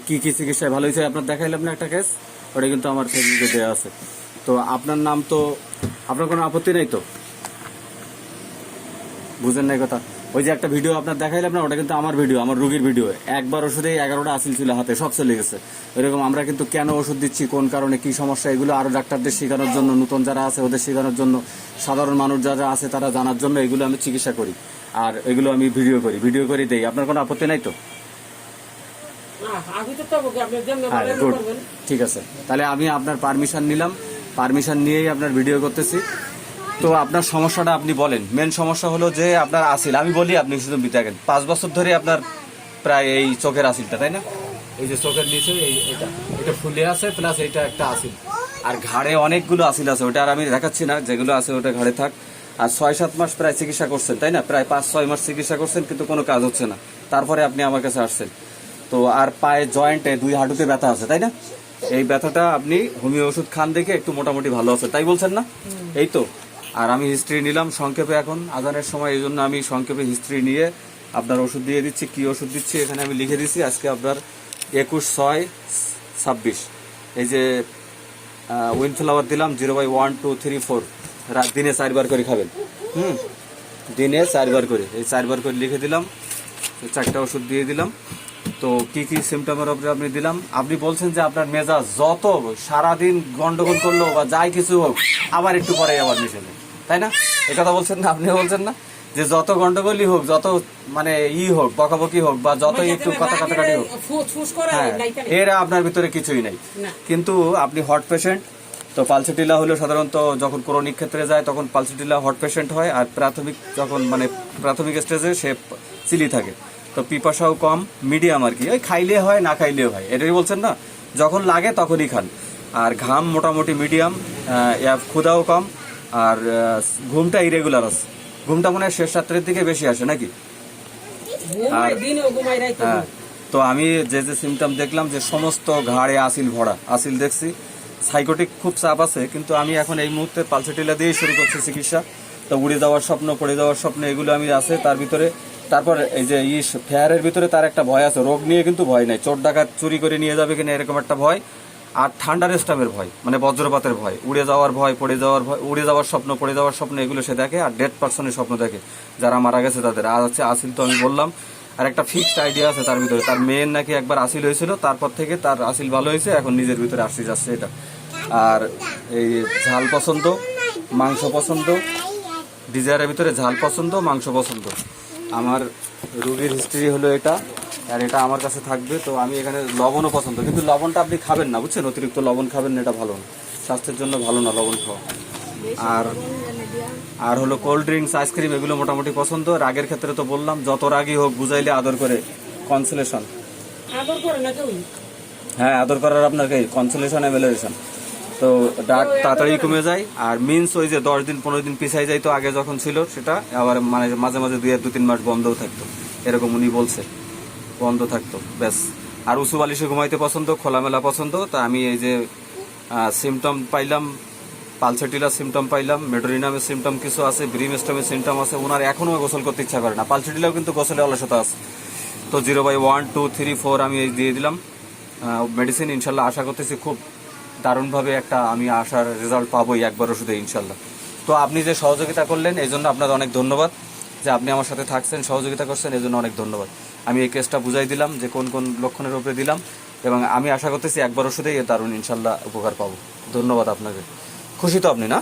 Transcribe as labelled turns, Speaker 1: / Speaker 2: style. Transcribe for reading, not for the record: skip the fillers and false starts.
Speaker 1: কি কি চিকিৎসায় ভালো হয়েছে আপনার দেখাইলাম না একটা কেস, ওটা কিন্তু আমার ফেসবুকে দেওয়া আছে। তো আপনার নাম তো, আপনার কোনো আপত্তি নেই তো? বুঝেন নাই কথা? ওই যে একটা ভিডিও আপনার দেখাইলাম না, ওটা কিন্তু আমার ভিডিও, আমার রোগীর ভিডিও। একবার ওষুধে 11টা আসিল ছিল হাতে, সব চলে গেছে। এরকম আমরা কিন্তু কেন ওষুধ দিচ্ছি, কোন কারণে, কি সমস্যা, এগুলো আরো ডাক্তারদের শেখানোর জন্য, নতুন যারা আছে ওদের শেখানোর জন্য, সাধারণ মানুষ যারা আছে তারা জানার জন্য এগুলো আমি চিকিৎসা করি, আর এগুলো আমি ভিডিও করে দেই। আপনার কোনো আপত্তি নাই তো? হ্যাঁ, গুড, ঠিক আছে। তাহলে আমি আপনার পারমিশন নিলাম, পারমিশন নিয়েই আপনার ভিডিও করতেছি। তো আপনার সমস্যাটা আপনি বলেন। মেন সমস্যা হলো যে আপনার আসিল, আমি বলি আপনি শুধু দেখেন, 5 বছর ধরে আপনার প্রায় এই চোখের আসিলটা, তাই না? এই যে চোখের নিচে এটা ফুলে আছে, প্লাস এটা একটা আসিল, আর ঘাড়ে অনেকগুলো আসিল আছে, ওটা আর আমি দেখাচ্ছি না, যেগুলো আছে ওটা ঘাড়ে থাক। আর 6-7 মাস প্রায় চিকিৎসা করছেন, তাই না? প্রায় 5-6 মাস চিকিৎসা করছেন, কিন্তু কোনো কাজ হচ্ছে না। তারপরে আপনি আমার কাছে আসছেন। তো আর পায়ে জয়েন্টে 2 হাঁটুতে ব্যথা আছে, তাই না? এই ব্যথাটা আপনি হোমিও ওষুধ খান দেখে একটু মোটামুটি ভালো আছে, তাই বলছেন না? এই তো। আর আমি হিস্ট্রি নিলাম সংক্ষেপে, এখন আজানের সময়, এই জন্য আমি সংক্ষেপে হিস্ট্রি নিয়ে আপনার ওষুধ দিয়ে দিচ্ছি। কি ওষুধ দিচ্ছি এখানে আমি লিখে দিচ্ছি। আজকে আপনার 21/6/26, এই যে উইনফ্লাওয়ার দিলাম 0/1-2-3-4, দিনে 4 বার করে খাবেন। দিনে 4 বার করে, এই 4 বার করে লিখে দিলাম। 4টা ওষুধ দিয়ে দিলাম। তো কি কি সিমটমের উপরে আপনি দিলাম। আপনি বলছেন যে আপনার মেজাজ যত সারাদিন গন্ডগোল করলো বা যাই কিছু হোক, আবার একটু পরে আবার মিশে যায়, তাই না? এ কথা বলছেন না? আপনি বলছেন না যে যত গন্ডগোলই হোক, যত মানে হোক, বকাবকি হোক, বা যতই একটু কথা কাটাকাটি হোক, হ্যাঁ, এরা আপনার ভিতরে কিছুই নাই। কিন্তু আপনি হট পেশেন্ট। তো পালসিটিলা হলো সাধারণত যখন ক্রনিক ক্ষেত্রে যায় তখন পালসিটিলা হট পেশেন্ট হয়, আর প্রাথমিক যখন মানে প্রাথমিক স্টেজে সে চিলি থাকে। তো পিপাসাও কম, মিডিয়াম আর কি, ওই খাইলে হয় না খাইলেও হয়, এটাই বলছেন না? যখন লাগে তখনই খান। আর ঘাম মোটামুটি মিডিয়াম, ক্ষুধাও কম, আর ঘুমটা ইরেগুলার আছে। ঘুমটা মনে হয় শেষ রাত্রের দিকে বেশি আসে নাকি? হ্যাঁ। তো আমি যে যে সিমটম দেখলাম, যে সমস্ত ঘাড়ে আসিল ভরা, আসিল দেখছি। সাইকোটিক খুব চাপ আছে, কিন্তু আমি এখন এই মুহূর্তে পালসিটিলা দিয়েই শুরু করছি চিকিৎসা। তো উড়ে যাওয়ার স্বপ্ন, পড়ে যাওয়ার স্বপ্ন, এগুলো আমি আছে তার ভিতরে। তারপর এই যে ফেয়ারের ভিতরে তার একটা ভয় আছে, রোগ নিয়ে কিন্তু ভয় নাই, চোর ডাকাত চুরি করে নিয়ে যাবে কিনা এরকম একটা ভয়। আর ঠান্ডার স্টামের ভয়, মানে বজ্রপাতের ভয়, উড়ে যাওয়ার ভয়, পড়ে যাওয়ার ভয়, উড়ে যাওয়ার স্বপ্ন, পড়ে যাওয়ার স্বপ্ন, এগুলো সে দেখে। আর ডেড পার্সনের স্বপ্ন দেখে, যারা মারা গেছে তাদের। আর হচ্ছে আসিল তো আমি বললাম। আর একটা ফিক্সড আইডিয়া আছে তার ভিতরে, তার মেয়ের নাকি একবার আসিল হয়েছিল, তারপর থেকে তার আসিল ভালো হয়েছে, এখন নিজের ভিতরে আসি যাচ্ছে এটা। আর এই ঝাল পছন্দ, মাংস পছন্দ, ডিজায়ারের ভিতরে ঝাল পছন্দ, মাংস পছন্দ। আমার রোগীর হিস্ট্রি হলো এটা, আর এটা আমার কাছে থাকবে। তো আমি এখানে লবণও পছন্দ, কিন্তু লবণটা আপনি খাবেন না, বুঝছেন? অতিরিক্ত লবণ খাবেন না, এটা ভালো না, স্বাস্থ্যের জন্য ভালো না লবণ খাওয়া। আর হলো কোল্ড ড্রিঙ্কস, আইসক্রিম, এগুলো মোটামুটি পছন্দ। রাগের ক্ষেত্রে তো বললাম, যত রাগই হোক বুঝাইলে আদর করে, কনসোলেশন। হ্যাঁ, আদর করার আপনার কনসোলেশন, এভ্যালুয়েশন। তো ডাক তাড়াতাড়ি কমে যায়। আর মিন্স ওই যে 10 দিন 15 দিন পিছাই যায়, তো আগে যখন ছিল সেটা আবার মানে মাঝে মাঝে 2-3 মাস বন্ধও থাকতো, এরকম উনি বলছে, বন্ধ থাকতো, ব্যাস। আর উঁচু বালিশে ঘুমাইতে পছন্দ, খোলামেলা পছন্দ। তা আমি এই যে সিমটম পাইলাম, পালসিটিলার সিমটম পাইলাম, মেডোরিনামের সিমটম কিছু আছে, ব্রিমস্টমের সিমটম আছে। ওনার এখনও গোসল করতে ইচ্ছা করে না। পালসিটিলাও কিন্তু গোসলে অলসতা আছে। তো 0/1-2-3-4 আমি এই দিয়ে দিলাম মেডিসিন। ইনশাল্লাহ আশা করতেছি খুব দারুণভাবে একটা আমি আশার রেজাল্ট পাবোই একবার ওষুধে, ইনশাল্লাহ। তো আপনি যে সহযোগিতা করলেন এই জন্য আপনার অনেক ধন্যবাদ, যে আপনি আমার সাথে থাকছেন, সহযোগিতা করছেন, এই জন্য অনেক ধন্যবাদ। আমি এই কেসটা বুঝাই দিলাম যে কোন কোন লক্ষণের উপরে দিলাম, এবং আমি আশা করতেছি একবার ওষুধেই দারুণ ইনশাল্লাহ উপকার পাবো। ধন্যবাদ আপনাকে। খুশি তো আপনি, না?